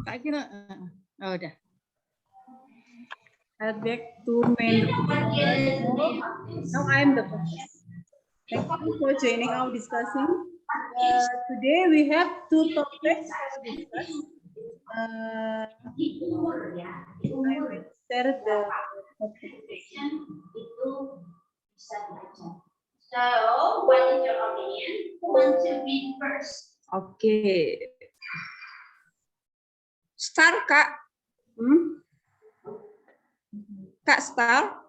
Tak kira. Oh, udah. I'll back to main. Now I'm the host. Thank you for joining our discussion. Today we have two topics to discuss. I will share the topic. So, what is your opinion? Who wants to be first? Okay. Start, Kak. Kak, start.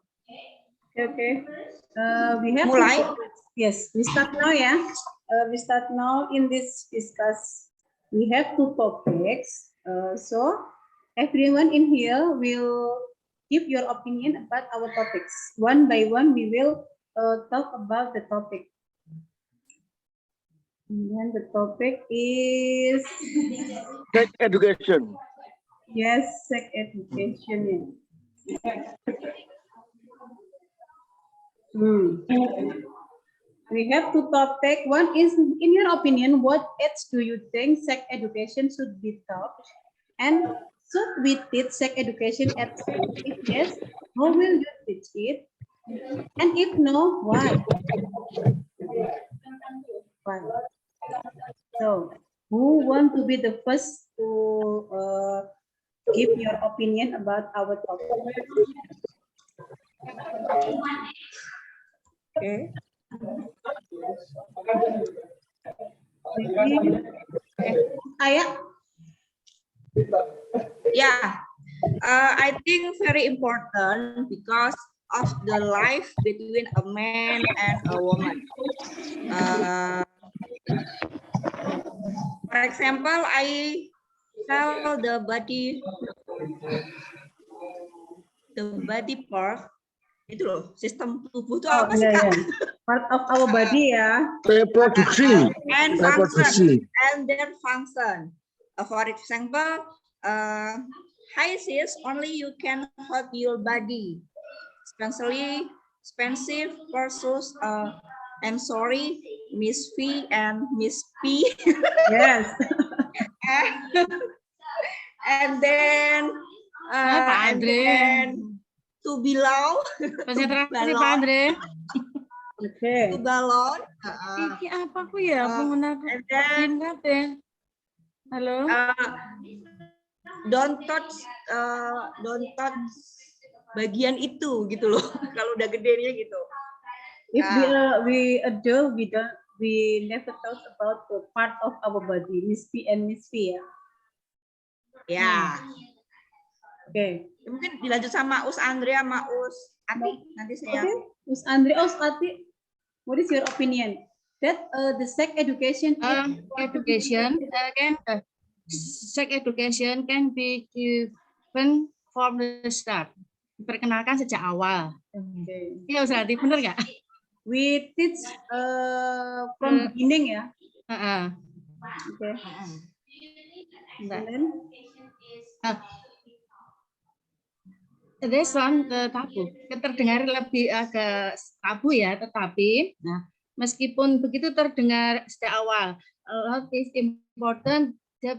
Okay. We have Mulai. Yes, we start now, yeah. We start now in this discuss. We have two topics. So everyone in here will give your opinion about our topics. One by one, we will talk about the topic. And then the topic is Sex education. yes, sex education. We have two topics. One is, in your opinion, what age do you think sex education should be taught? And should we teach sex education at school? If yes, how will you teach it? And if no, why? Why? So, who want to be the first to give your opinion about our topic? Okay. Yeah, I think very important because of the life between a man and a woman. For example, I tell the body part itu loh, sistem tubuh itu apa sih, Kak? Part of our body, ya. Reproduksi. And function and their function. For example, hi sis, only you can hold your body, especially expensive versus I'm sorry, Miss V and Miss P. Yes. and then to below. Konsentrasi Pak Andre. Okay. To balon. Ini apa aku ya? And then halo. Don't touch bagian itu gitu loh. Kalau udah gedenya gitu. If we adult, we never talk about the part of our body, Miss P and Miss V, ya. Ya. Okay. Mungkin dilanjut sama Us Andrea sama Us Ati. Nanti saya. Okay. Us Andrea, Us Ati, what is your opinion? That the sex education Sex education can be given from the start. Diperkenalkan sejak awal. Okay. Iya, Ustaz, benar nggak? We teach from beginning, ya. Okay. And then this one tabu. Terdengar lebih agak tabu ya, tetapi meskipun begitu terdengar sejak awal, it is important that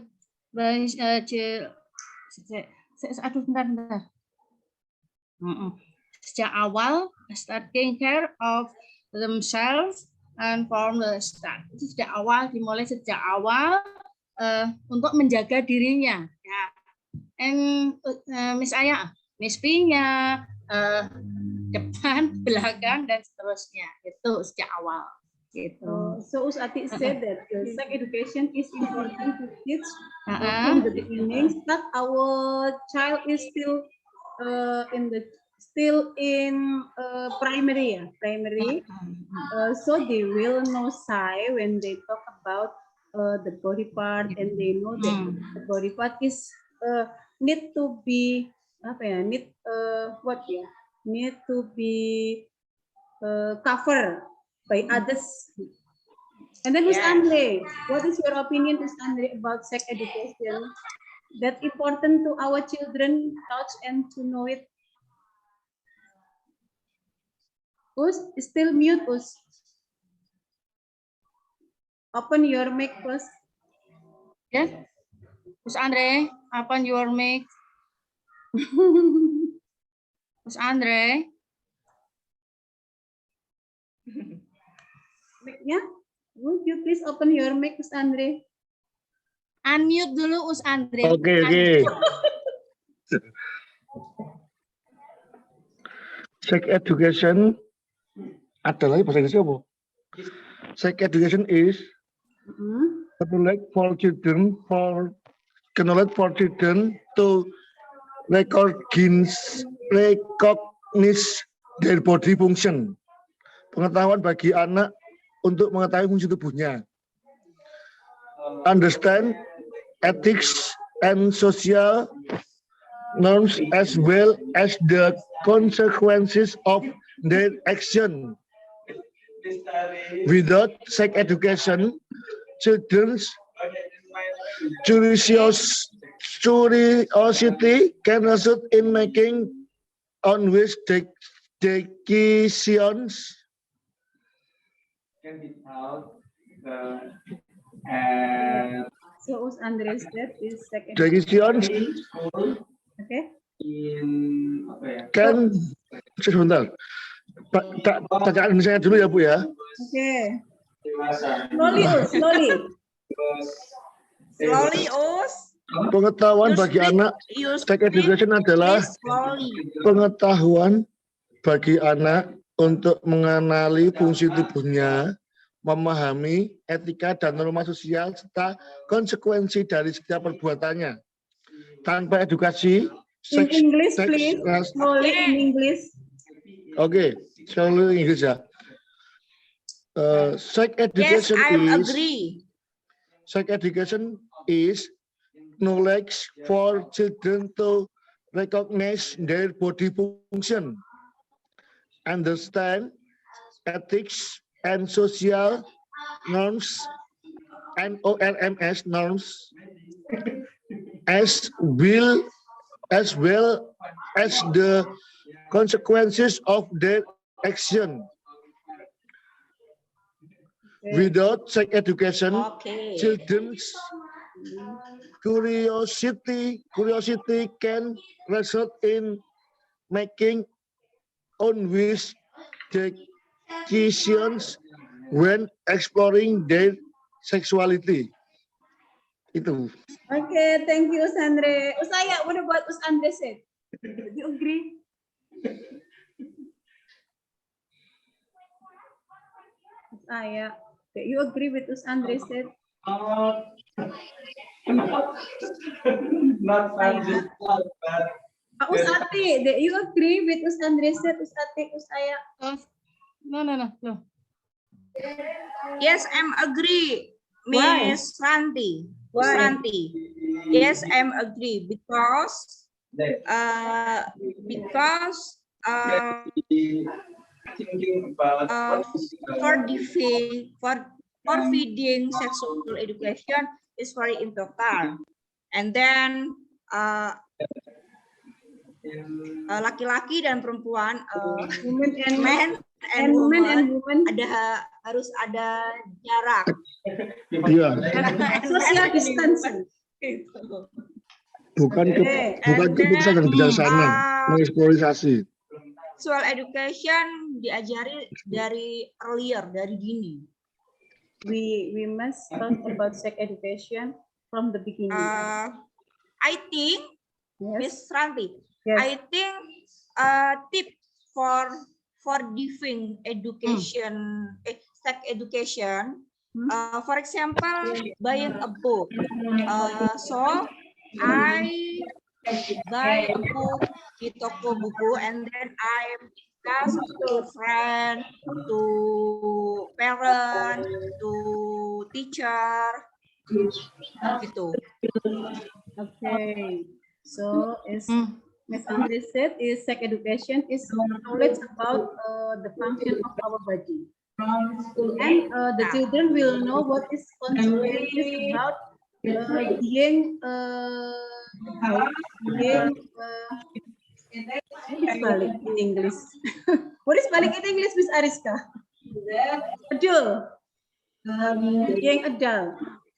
sejak awal start taking care of themselves and from the start. Itu sejak awal, dimulai sejak awal untuk menjaga dirinya. Ya. And Miss Aya, Miss P-nya, depan, belakang, dan seterusnya. Itu sejak awal. Gitu. So Usati said that sex education is important to teach from the beginning. That our child is still in primary, primary. So they will know shy when they talk about the body part, and they know that the body part is need to be need to be covered by others. And then Miss Andre, what is your opinion, Miss Andre, about sex education? That's important to our children touch and to know it. Us, still mute, Us. Open your mic first. Yes. Miss Andre, open your mic. Miss Andre. Mic-nya? Would you please open your mic, Miss Andre? Unmute dulu Us Andre. Oke. Sex education adalah bahasa Inggrisnya apa? Sex education is knowledge for children to recognize their body function. Pengetahuan bagi anak untuk mengetahui fungsi tubuhnya. Understand ethics and social norms as well as the consequences of their action. Without sex education, children's curiosity can result in making unwise decisions. So Us Andre said is sex Decisions Okay. kan sebentar. Bacaan Indonesia dulu ya Bu ya. Okay. Slowly, Us, slowly. Slowly, Us. Pengetahuan You bagi speak- anak, you sex speak, education adalah please, slowly. pengetahuan bagi anak untuk mengenali fungsi tubuhnya, memahami etika dan norma sosial serta konsekuensi dari setiap perbuatannya. Tanpa edukasi, In seks, English, seks, please. Slowly in English. Oke, selalu Inggris ya. Sex Yes, education I agree. is knowledge for children to recognize their body function, understand ethics and social norms and OLMS norms, as well as the consequences of their action. Without sex education, Okay. children's curiosity can result in making unwise decisions when exploring their sexuality. Itu. Okay, thank you, Us Andre. Usaya, what about Us Andre said? Do you agree? Usaya, do you agree with Us Andre said? Usati, do you agree with Us Andre said? Usati, Usaya. No. Yes, I'm agree, Why? Miss Santi. Why? Santi. Yes, I'm agree because for feeding sexual education is very important. And then laki-laki dan perempuan, Women and men and men and woman women. harus ada jarak. Iya. Social distancing. Bukan Okay. keputusan dan bijaksana, mengeksploitasi. Sexual education diajari dari earlier, dari dini. We must talk about sex education from the beginning. I think, Yes. Miss Ranti, Yes. I think tip for giving education, sex education. For example, buying a book. So I buy a book di toko buku, and then I discuss to friend, to parent, to teacher, gitu. Okay. So as Ms. Andre said, is sex education is knowledge about the function of our body. And the children will know what is consequences about being balik in English. What is balik in English, Miss Ariska? Adult. Being adult.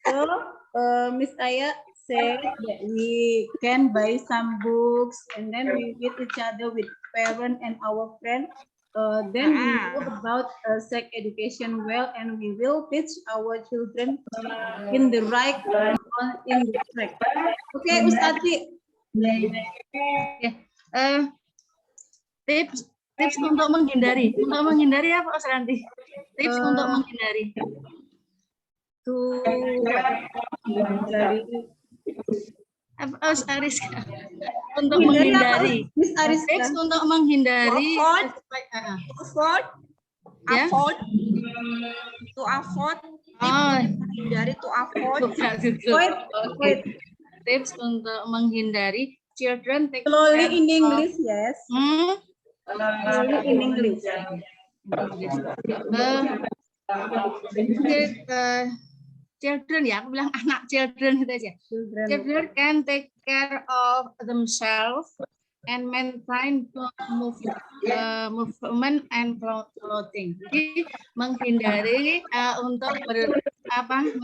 So Miss Aya say that we can buy some books and then we meet each other with parents and our friend. Then we know about sex education well, and we will teach our children in the right in the track. Okay, Ustati. Tips untuk menghindari apa Mas Ranti? Tips untuk menghindari Dari Ariska untuk menghindari Miss Ariska. tips untuk menghindari to avoid dari to avoid Wait. tips untuk menghindari children take Slowly in English, yes. Hmm? Slowly in English. Children ya, aku bilang anak children gitu aja. Children can take care of themselves and maintain movement and clothing. Jadi menghindari untuk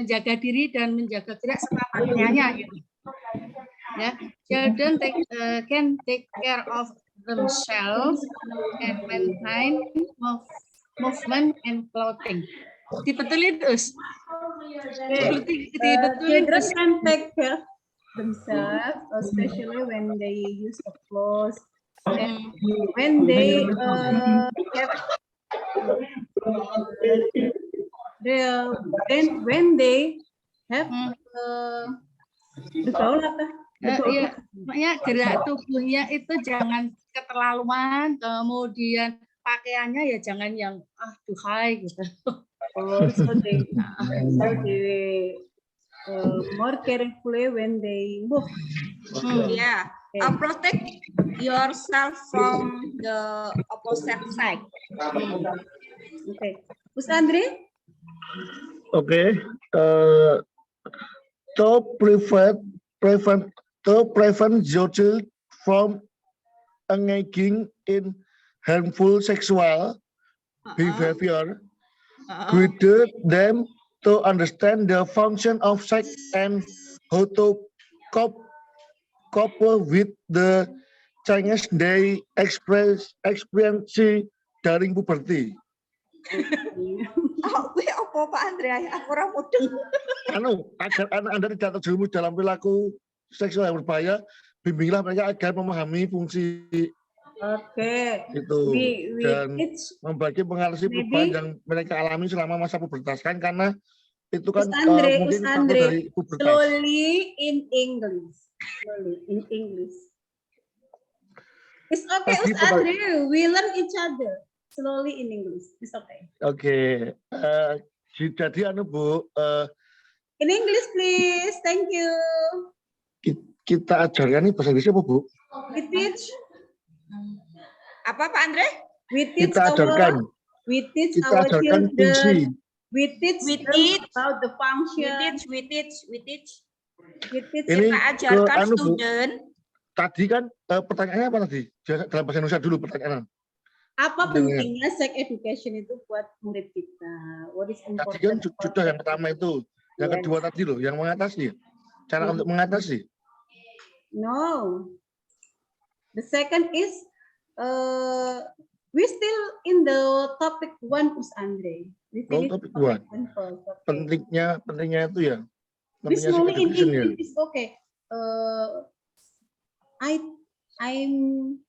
menjaga diri dan menjaga gerak serta pakaiannya gitu. Ya, children can take care of themselves and maintain movement and clothing. Dibetulin terus. Children can take care of themselves, especially when they use the clothes and when they have bergaul apa? Iya, makanya gerak tubuhnya itu jangan keterlaluan, kemudian pakaiannya ya jangan yang duhai gitu. So they more carefully when they move. Yeah. Protect yourself from the opposite side. Okay. Us Andre? Okay. To prevent your child from engaging in harmful sexual behavior, guide them to understand the function of sex and how to cope with the changes they experience during puberty. Apa Pak Andre? Aku ora mudeng. Agar anak Anda tidak terjerumus dalam perilaku seksual yang berbahaya, bimbinglah mereka agar memahami fungsi itu dan membagi mengatasi perubahan yang mereka alami selama masa pubertas karena itu kan mungkin faktor dari pubertas. Slowly in English. It's okay, Ustaz Andre. We learn each other. Slowly in English. It's okay. Okay. Jadi Bu. In English, please. Thank you. Kita ajarkan nih bahasa Inggris apa Bu? We teach. Apa Pak Andre? We teach kita ajarkan. We teach kita our ajarkan children. fungsi. We teach about the function. We teach. Ini kita ajarkan Bu. student. Tadi kan pertanyaannya apa tadi? Dalam bahasa Indonesia dulu pertanyaan. Apa pentingnya sex education itu buat murid kita? What is important? Tadi kan sudah yang pertama itu. Yang kedua tadi loh, yang mengatasi. Cara untuk mengatasi. No. The second is we still in the topic 1, Us Andre. Topic 1. Pentingnya itu ya. We slowly in English is okay. I'm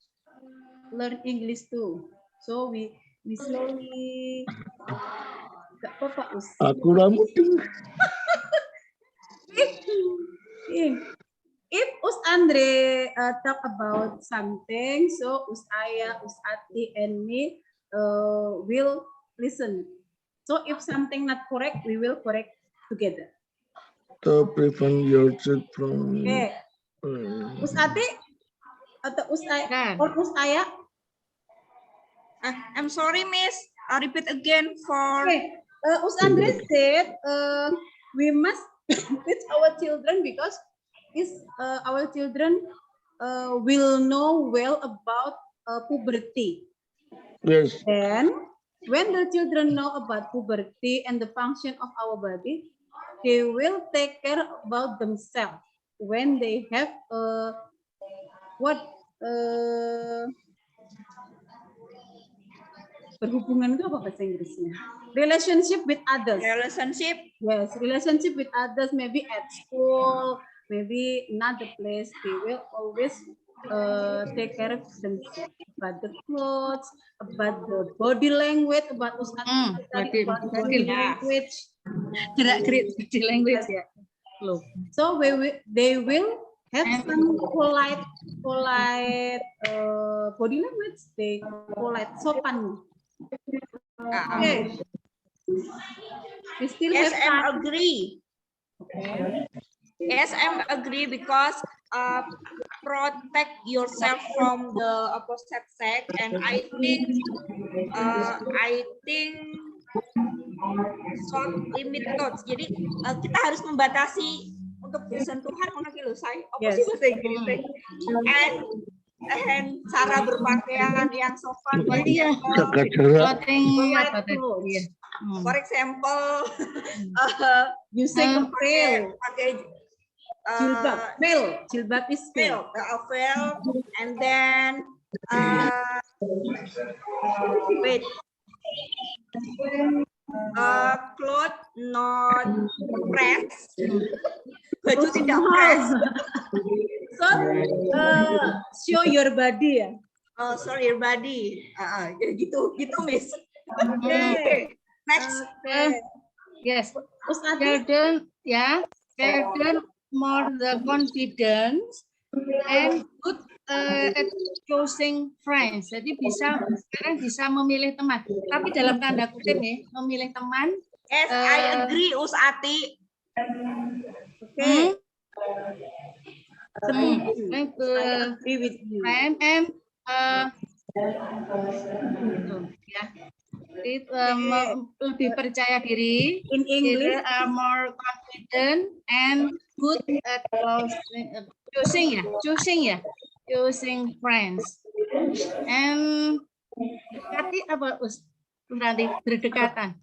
learn English too. So we slowly. Gak apa-apa, Us. Aku rambut. If Us Andre talk about something, so Us Aya, Us Ati, and me will listen. So if something not correct, we will correct together. To prevent your child from. Okay. Us Ati atau Us Aya? Or Us Aya? I'm sorry, Miss. I'll repeat again for. Okay. Us Andre said we must teach our children because our children will know well about puberty. Yes. Then, when the children know about puberty and the function of our body, they will take care about themselves. when they have berhubungan itu apa bahasa Inggrisnya? Relationship with others. Relationship. Yes, relationship with others, maybe at school, maybe another place. They will always take care of themselves, about the clothes, about the body language, about body language. Gerak-gerik body language ya. So they will have some polite body language. They polite, sopan. Okay. We still have SM time. agree. Okay. SM agree because protect yourself from the opposite sex, and I think short limit thoughts. Jadi kita harus membatasi untuk sentuhan mana kilo saya. Apa sih bahasa Inggris? And cara berpakaian yang sopan. Iya. Jaga jarak. Clothing apa tadi? For example, Using veil. pakai Jilbab is veil. veil, and then wait, cloth not press, baju tidak press. So show your body ya. Oh, sorry, your body. Gitu, Miss. Okay. Next. Yes. Children, children more the confidence and good at choosing friends. Jadi sekarang bisa memilih teman. Tapi dalam tanda kutip nih, memilih teman. Yes, I agree, Usati. Okay. Agree with you. Friend and lebih percaya diri. In English, are more confident and good at choosing friends. And berarti apa berarti berdekatan.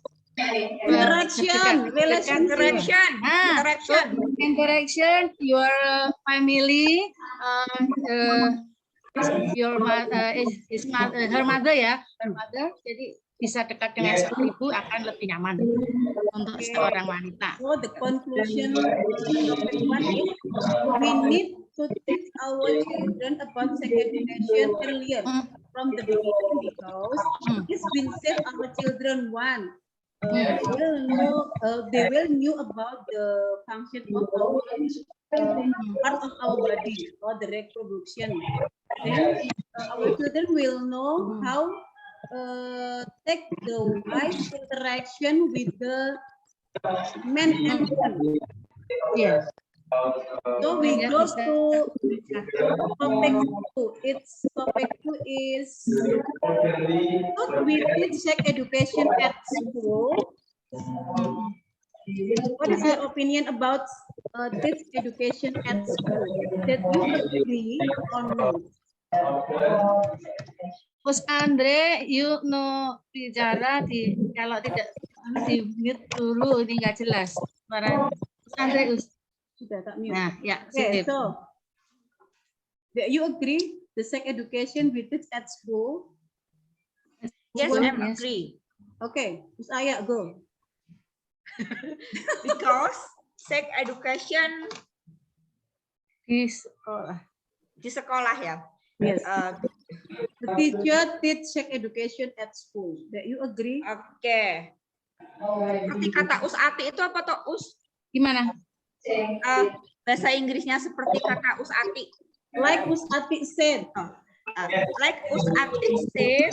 Interaction, your family, her mother ya, her mother. Jadi bisa dekat dengan ibu akan lebih nyaman untuk seorang wanita. So the conclusion we need to teach our children about sex education earlier from the beginning, because it's been said our children want. They will know about the function of our part of our body or the reproduction. Then our children will know how take the wise interaction with the men and women. Yes. So we go to topic 2. Its topic 2 is should we teach sex education at school? What is your opinion about teach education at school? That you agree or no? Mas Andre, you bicara kalau tidak di mute dulu, ini nggak jelas suara. Mas Andre, sudah tak mute. Nah, ya. Okay, so you agree the sex education we teach at school? Yes, I agree. Okay, Ms. Aya, go. Because sex education Di sekolah ya. Yes. The teacher teach sex education at school. That you agree? Oke. Seperti kata Usati itu apa toh Us? Gimana? Bahasa Inggrisnya seperti kata Usati. Like Usati said. Like Usati said,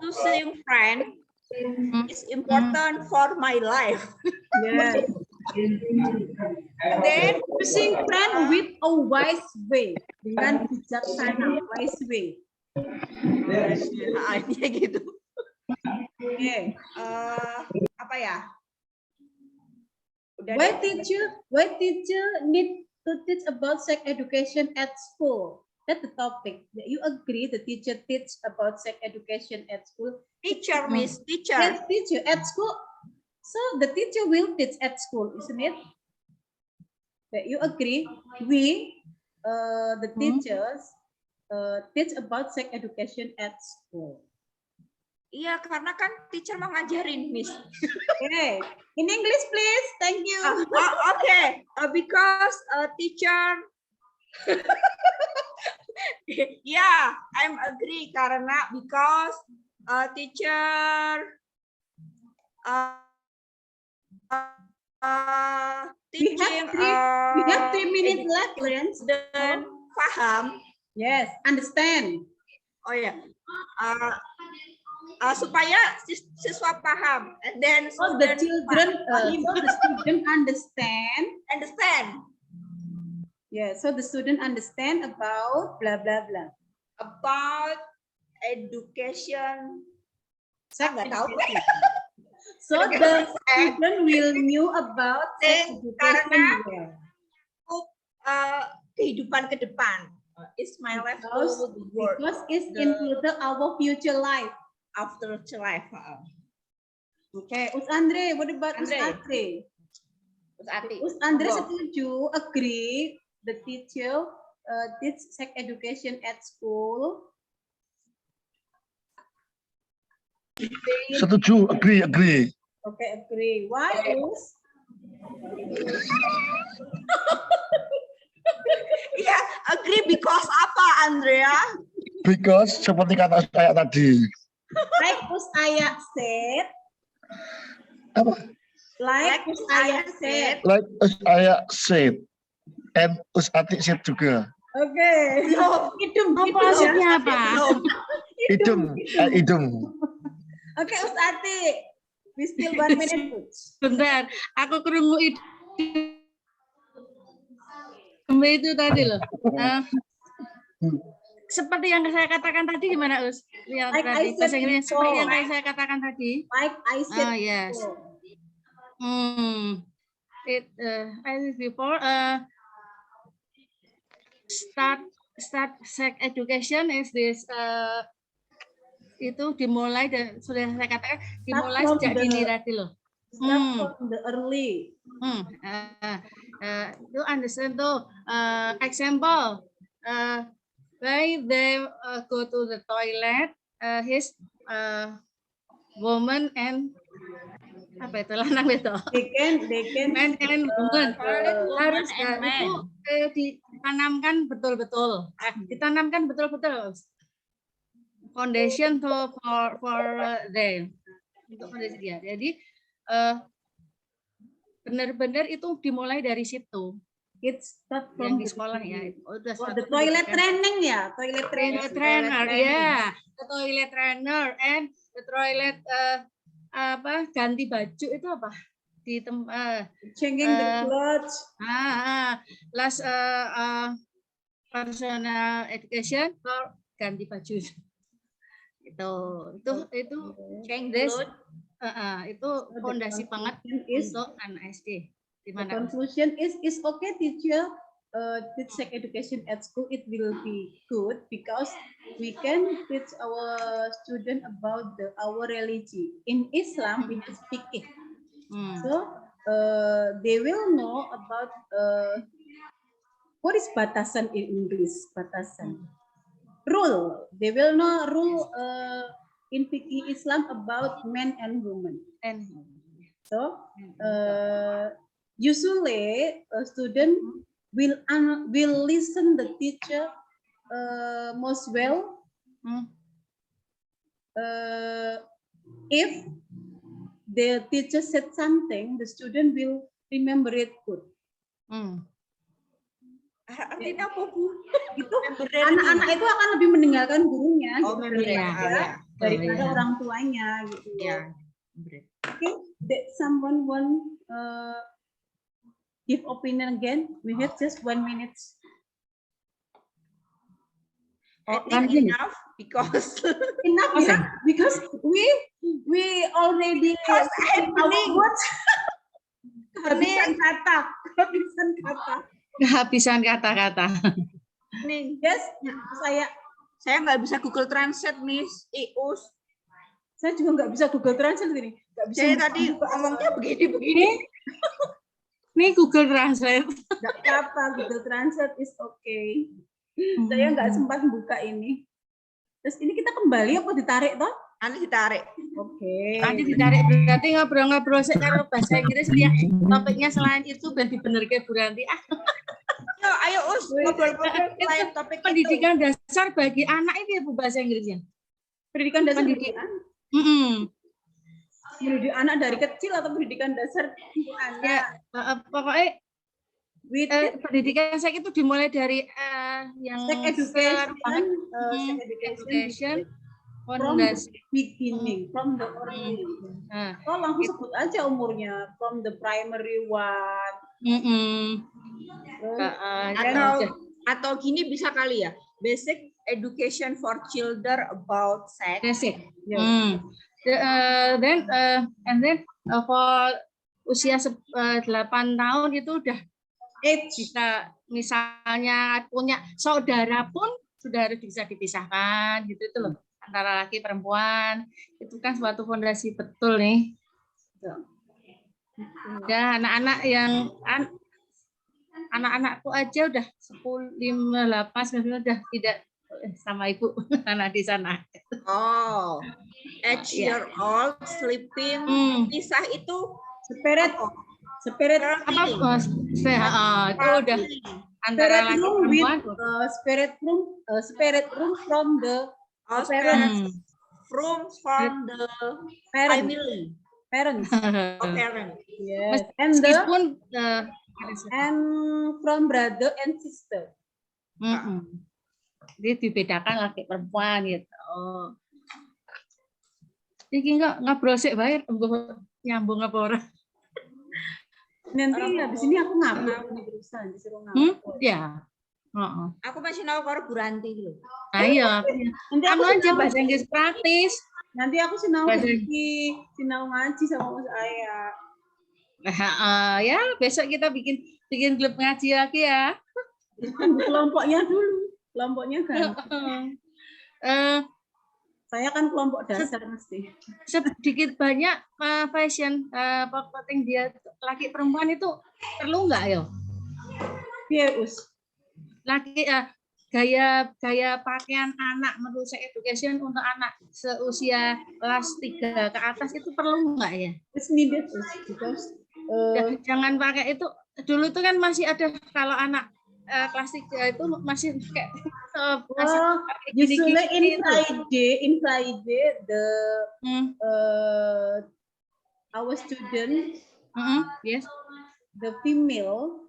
choosing friend is important for my life. Yes. Then choosing friend with a wise way, dengan bijaksana, wise way. Dia gitu. Okay. Apa ya? Why teacher need to teach about sex education at school? That's the topic. You agree the teacher teach about sex education at school? Teacher, Miss, teacher. Yes, teacher at school. So the teacher will teach at school, isn't it? You agree? We, the teachers, teach about sex education at school. Iya, karena kan teacher mau ngajarin, Miss. Okay. In English, please. Thank you. Okay. Because teacher. Yeah, I'm agree karena because teacher teaching we have 3 minutes left, friends. Dan paham. Yes, understand. Oh ya, supaya siswa paham, and then so the children, so the student understand. Yeah, so the student understand about blah blah blah. About education. Saya nggak tahu. So the student will knew about sex education. Kehidupan ke depan. It's my life because it's into our future life. After life. Okay, Us Andre, what about Us Andre? Us Andre setuju, agree, the teacher teach sex education at school. Setuju, agree. Okay, agree. Why, Us? Ya, agree because apa, Andrea? Because seperti kata saya tadi. Like Us Aya said. Apa? Like Us Aya said. Like Us Aya said. And Us Ati said juga. Okay. Idem. Maksudnya apa? Idem. Okay, Us Ati. We still 1 minute. Bentar, aku kerungu itu tadi loh. Seperti yang saya katakan tadi gimana, Us? Yang Like tadi bahasa Inggris seperti yang saya katakan tadi. Like I said. Yes. I said before. Start sex education is this. Itu dimulai dan sudah saya katakan dimulai sejak dini tadi loh. From the early. You understand tuh. Example. When they go to the toilet, his woman and apa itu lanang itu? They can. Man and woman harus itu ditanamkan betul-betul. Ditanamkan betul-betul. Foundation for them untuk kondisi dia. Jadi benar-benar itu dimulai dari situ. It's start from yang di sekolah ya. The toilet training ya, toilet trainer ya, the toilet trainer and the toilet ganti baju itu apa di changing the clothes. Last personal education for ganti baju itu change the clothes. Itu fondasi banget untuk anak SD. The conclusion is okay, teacher. Teach sex education at school, it will be good because we can teach our student about our religion. In Islam, we speak it. So they will know about what is batasan in English. Batasan, rule. They will know rule in fikih Islam about men and women. So usually a student will listen the teacher most well if the teacher said something, the student will remember it good. Artinya apa, Bu? Itu anak-anak itu akan lebih mendengarkan gurunya daripada orang tuanya gitu. Ya. Okay, that someone want give opinion again. We have just 1 minute. Enough because because we already kehabisan kata-kata. Yes, saya nggak bisa Google Translate, Miss. Us. Saya juga nggak bisa Google Translate ini. Nggak bisa. Saya tadi ngomongnya begini. Nih Google Translate. Nggak apa-apa, Google Translate is okay. Saya nggak sempat buka ini. Terus ini kita kembali apa ditarik toh? Nanti ditarik. Oke. Nanti ditarik berarti ngobrol-ngobrol sih kalau bahasa Inggris dia topiknya selain itu dan dibenerke Bu Ranti. Ayo Us, ngobrol-ngobrol selain topik itu. Pendidikan dasar bagi anak itu ya Bu bahasa Inggrisnya. Pendidikan dasar Pendidikan. Mendidik anak dari kecil atau pendidikan dasar anak? Ya, pokoknya pendidikan saya itu dimulai dari yang Sex education, from the beginning, from the origin. Tolong sebut aja umurnya, from the primary one. Atau gini bisa kali ya, basic education for children about sex. Basic. Then for usia 8 tahun itu udah bisa misalnya punya saudara pun sudah harus bisa dipisahkan gitu itu loh antara laki perempuan itu kan suatu fondasi betul nih. Ya anak-anak yang anak-anakku aja udah 15 udah tidak sama ibu anak di sana. Oh, 8-year-old sleeping pisah itu spirit apa itu udah antara laki perempuan spirit room from the parents from the family parents. Yes. Meskipun and from brother and sister. Jadi dibedakan laki perempuan gitu. Iki nggak brosek bae nyambung apa ora? Nanti habis ini aku ngapur nih berusaha disuruh ngapur. Ya. Aku masih nahu karo Bu Ranti gitu. Ayo, nanti aku aja bahasa Inggris praktis. Nanti aku sinau ngaji sama Mas Aya. Ya, besok kita bikin klub ngaji lagi ya. Kelompoknya dulu. Kelompoknya kan. Saya kan kelompok dasar mesti. Sedikit banyak fashion penting dia laki perempuan itu perlu nggak ya? Iya, Us. Laki gaya pakaian anak menurut saya education untuk anak seusia kelas 3 ke atas itu perlu nggak ya? It's needed, because jangan pakai itu dulu itu kan masih ada kalau anak kelas 3 itu masih kayak usually in Friday the our student yes the female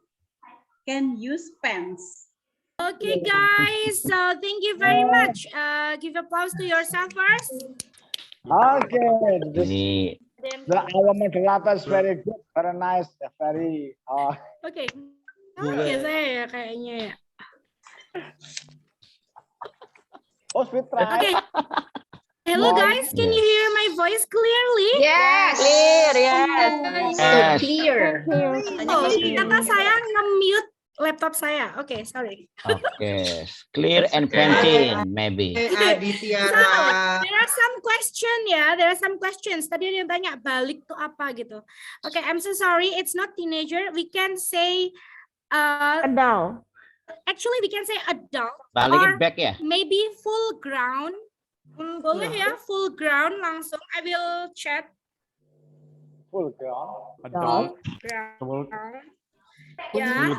can use pants. Okay, guys. So thank you very much. Give applause to yourself first. Okay. Our moderator is very good, very nice, very. Okay. Oke, saya ya kayaknya ya. Fitra. Okay. Hello, guys. Can you hear my voice clearly? Yes. Clear, yes. Clear. Oh, ternyata saya nge-mute laptop saya. Okay, sorry. Okay, clear and painting maybe. So, there are some questions ya. There are some questions. Tadi ada yang tanya balik tuh apa gitu. Okay, I'm so sorry. It's not teenager. We can say adult. Actually, we can say adult. Balik back ya. Maybe full ground. Boleh ya, full ground langsung. I will chat. Full ground. Adult. Ya.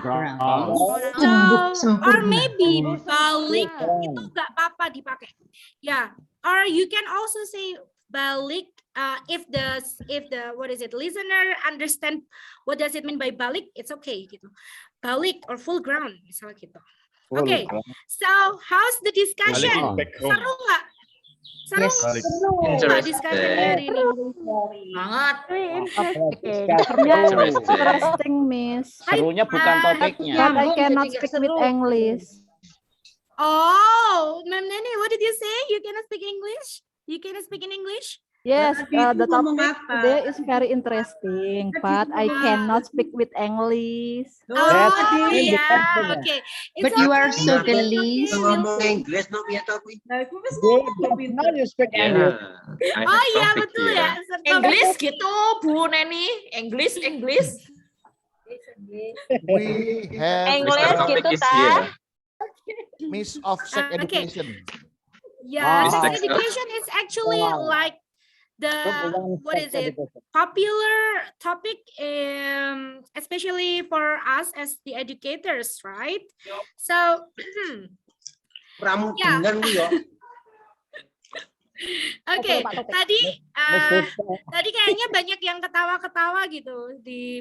So, or maybe balik itu nggak apa-apa dipakai. Ya. Or you can also say balik if the what is it listener understand what does it mean by balik, it's okay gitu. Balik or full ground misalnya gitu. Okay. So how's the discussion? Seru nggak? Seru nggak discussion hari ini? Banget. Interesting, Miss. serunya bukan topiknya. But I cannot speak with English. Oh, Ma'am Nene, what did you say? You cannot speak English? You cannot speak in English? Yes, the topic today is very interesting, but I cannot speak with English. Oh, yeah, okay. But you are so gelis. Now you speak English. Oh iya betul ya. English gitu, Bu Neni. English. We have English gitu ta. Miss of Sex Education. Yeah, sex education is actually like the what is it? Popular topic, especially for us as the educators, right? So, yeah. Oke, tadi kayaknya banyak yang ketawa-ketawa gitu di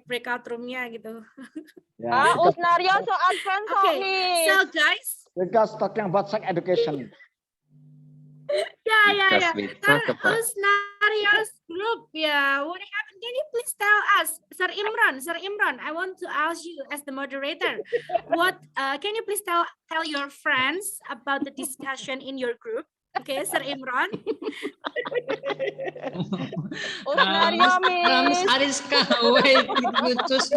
breakout room-nya gitu. Usnario so advance nih. So guys, because talking about sex education. Yeah. Usnario's group, yeah. What happened? Can you please tell us, Sir Imran? I want to ask you as the moderator. What? Can you please tell your friends about the discussion in your group? Okay, Sir Imran. Miss Ariska, wait, Gutus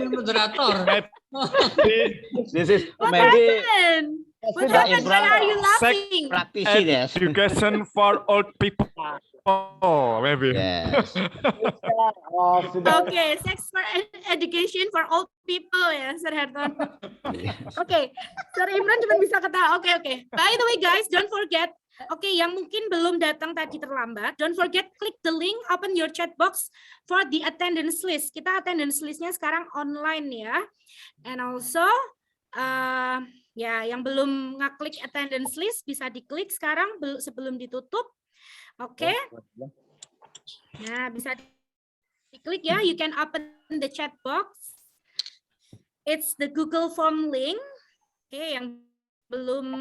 moderator. This is What maybe happened? What happened? Why are you laughing? practicing, yes. Education for old people. Oh, maybe. Yes. Okay, sex for education for old people ya, Sir Herton. Okay, Sir Imran cuma bisa ketawa. Okay. By the way, guys, don't forget. Okay, yang mungkin belum datang tadi terlambat, don't forget click the link, open your chat box for the attendance list. Kita attendance listnya sekarang online ya. And also, ya yang belum ngeklik attendance list bisa diklik sekarang sebelum ditutup. Oke. Nah, bisa diklik ya. You can open the chat box. It's the Google Form link. Oke, yang belum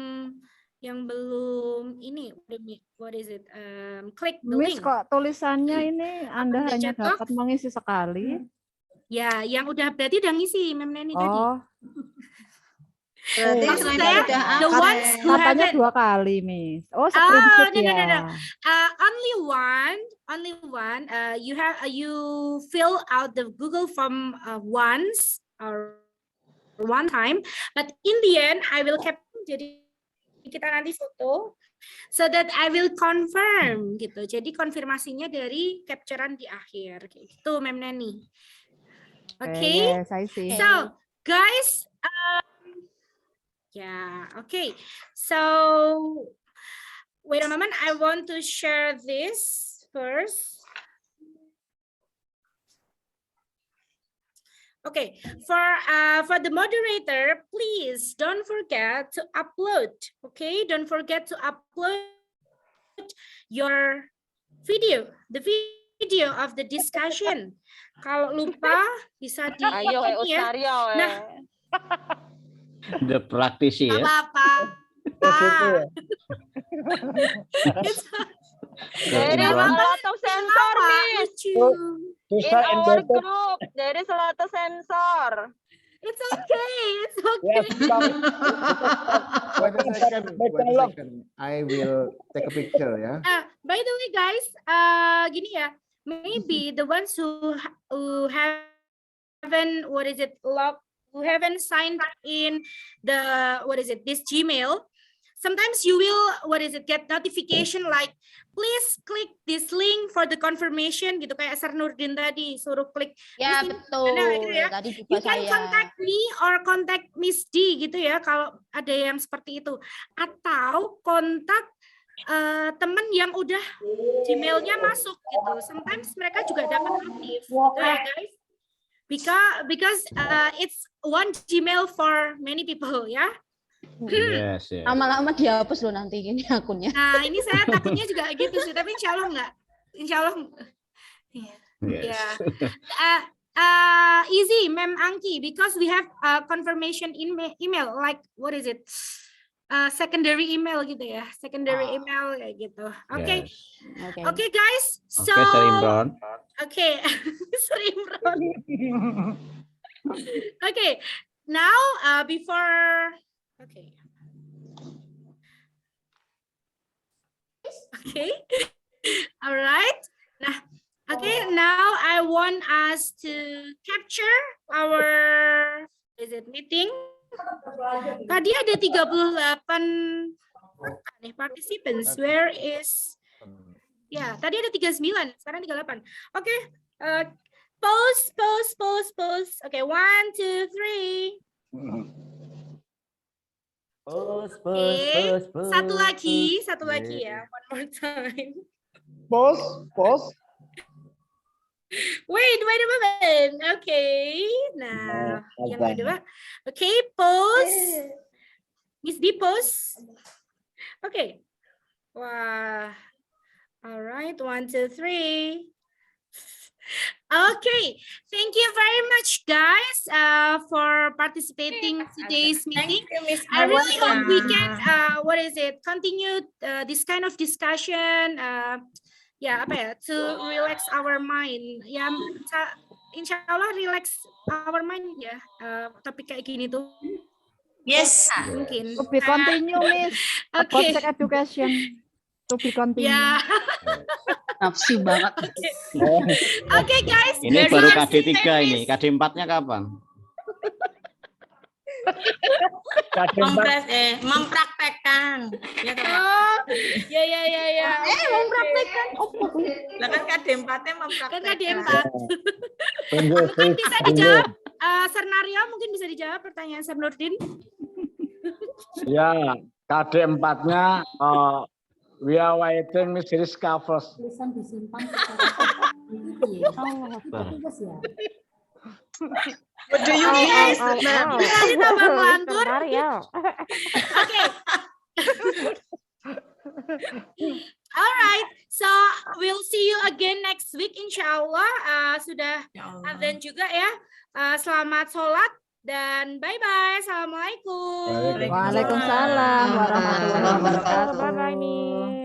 ini, what is it? Klik the Miss, link. kok tulisannya ini Anda hanya dapat mengisi sekali? Ya, yang berarti udah ngisi Mem Neni tadi. Maksudnya the ones who katanya haven't 2 kali, Miss. Oh, screenshot no. Only one. You fill out the Google Form once or one time, but in the end I will capture. Jadi kita nanti foto, so that I will confirm gitu. Jadi konfirmasinya dari capturean di akhir, gitu, Mem Neni. Okay. Yes, I see. So, guys, okay. So, wait a moment. I want to share this first. Okay, for the moderator, please don't forget to upload. Okay, don't forget to upload your video, the video of the discussion. Kalau lupa bisa di ya. Nah, the practice ya. Apa-apa. There is a lot of sensor, Miss. In our group, there is a lot of sensor. It's okay. Wait a second. I will take a picture ya. By the way, guys, gini ya. Maybe the ones who haven't who haven't signed in this Gmail. Sometimes you will get notification like please click this link for the confirmation gitu, kayak Sir Nurdin tadi suruh klik. Ya betul. Gitu ya. Tadi juga You can contact me or contact Miss D gitu ya kalau ada yang seperti itu, atau kontak teman yang udah Gmailnya masuk gitu. Sometimes mereka juga dapat aktif gitu ya guys. Because it's one Gmail for many people ya. Yes, yes. Lama-lama dihapus loh nanti ini akunnya. Nah, ini saya takutnya juga gitu sih, tapi insya Allah enggak. Insya Allah. Yes. Easy, Mem Angki, because we have confirmation email, like what is it? Secondary email gitu ya, secondary email kayak gitu. Okay. Yes. Okay, guys. So, Sir Imran. Okay, Sir Imran. Okay, now before. Okay. All right. Nah, okay. Now I want us to capture our meeting. Tadi ada 38 participants. Where is? Ya, tadi ada 39. Sekarang 38. Okay. pause, pause, pause, pause. Okay, 1, 2, 3. Okay, satu lagi ya. One more time. Pause. Wait a moment. Okay, nah, yang kedua. Okay, pause. Miss D, pause. Okay. Wah. All right, 1, 2, 3. Okay, thank you very much, guys, for participating today's meeting. I really hope we can, continue this kind of discussion. To relax our mind. Ya, insya Allah relax our mind ya. Topik kayak gini tuh. Yes. Mungkin. To be continue, Miss. Okay. About sex education. To be continue. Ya. Nafsu banget. Oke, guys. Ini baru KD3 ini. KD4-nya kapan? Mempraktekkan. Ya, oh, ya. Mempraktekkan. Lah kan KD4-nya mempraktekkan. Kan KD4. Mungkin bisa dijawab. Sernario mungkin bisa dijawab pertanyaan Sir Nurdin. Ya, KD4-nya we are waiting Miss Rizka first. Tulisan disimpan What do you guys? Berarti tambah melantur. Oke. Alright, so we'll see you again next week insyaallah. Sudah azan juga ya. Selamat sholat dan bye-bye. Assalamualaikum. Waalaikumsalam warahmatullahi wabarakatuh. Bye-bye.